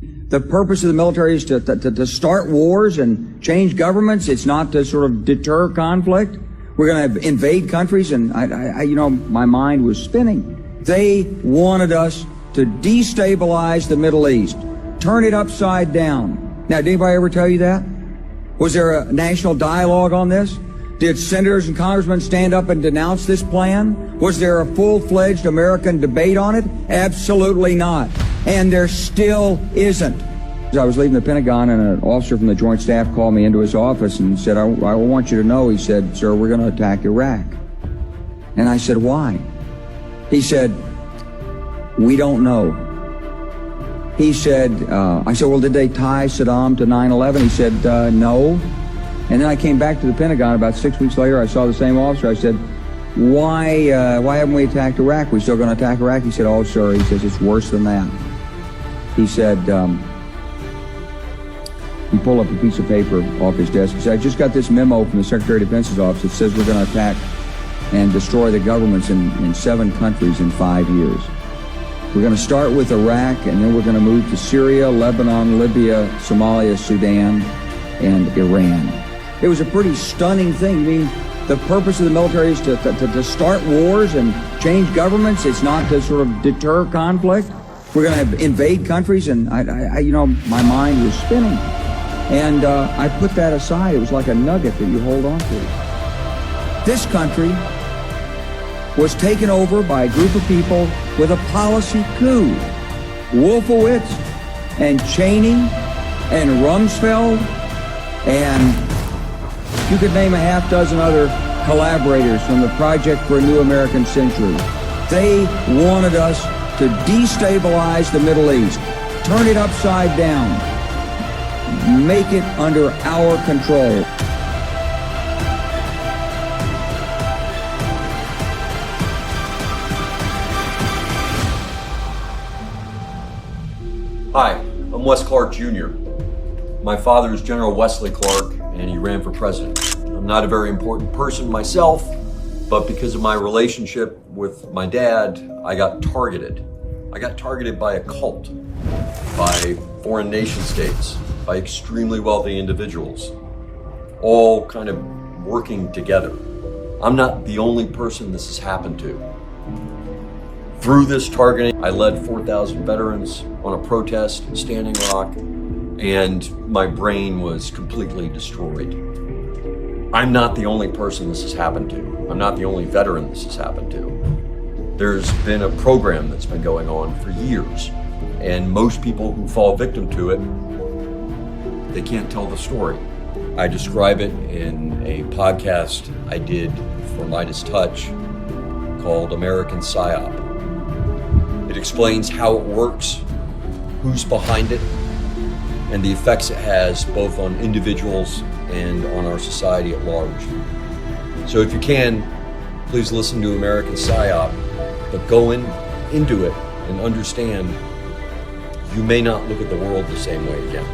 The purpose of the military is to start wars and change governments. It's not to sort of deter conflict. We're going to invade countries, and my mind was spinning. They wanted us to destabilize the Middle East, turn it upside down. Now, did anybody ever tell you that? Was there a national dialogue on this? Did senators and congressmen stand up and denounce this plan? Was there a full-fledged American debate on it? Absolutely not. And there still isn't. I was leaving the Pentagon, and an officer from the Joint Staff called me into his office and said, I want you to know, he said, sir, we're going to attack Iraq. And I said, why? He said, we don't know. He said, I said, well, did they tie Saddam to 9/11? He said, no. And then I came back to the Pentagon about 6 weeks later. I saw the same officer. I said, why haven't we attacked Iraq? We still going to attack Iraq? He said, oh, sir. He says, it's worse than that. He said, he pulled up a piece of paper off his desk. He said, I just got this memo from the Secretary of Defense's office that says we're going to attack and destroy the governments in 7 countries in 5 years. We're going to start with Iraq, and then we're going to move to Syria, Lebanon, Libya, Somalia, Sudan, and Iran. It was a pretty stunning thing. I mean, the purpose of the military is to start wars and change governments. It's not to sort of deter conflict. We're going to invade countries, and my mind was spinning. And I put that aside. It was like a nugget that you hold on to. This country was taken over by a group of people with a policy coup. Wolfowitz and Cheney and Rumsfeld, and you could name a half dozen other collaborators from the Project for a New American Century. They wanted us to destabilize the Middle East, turn it upside down, make it under our control. Hi, I'm Wes Clark Jr. My father is General Wesley Clark, and he ran for president. I'm not a very important person myself, but because of my relationship with my dad, I got targeted. I got targeted by a cult, by foreign nation states, by extremely wealthy individuals, all kind of working together. I'm not the only person this has happened to. Through this targeting, I led 4,000 veterans on a protest in Standing Rock, and my brain was completely destroyed. I'm not the only person this has happened to. I'm not the only veteran this has happened to. There's been a program that's been going on for years, and most people who fall victim to it, they can't tell the story. I describe it in a podcast I did for Midas Touch called American PSYOP. It explains how it works, who's behind it, and the effects it has both on individuals and on our society at large. So if you can, please listen to American PSYOP, but go into it and understand you may not look at the world the same way again.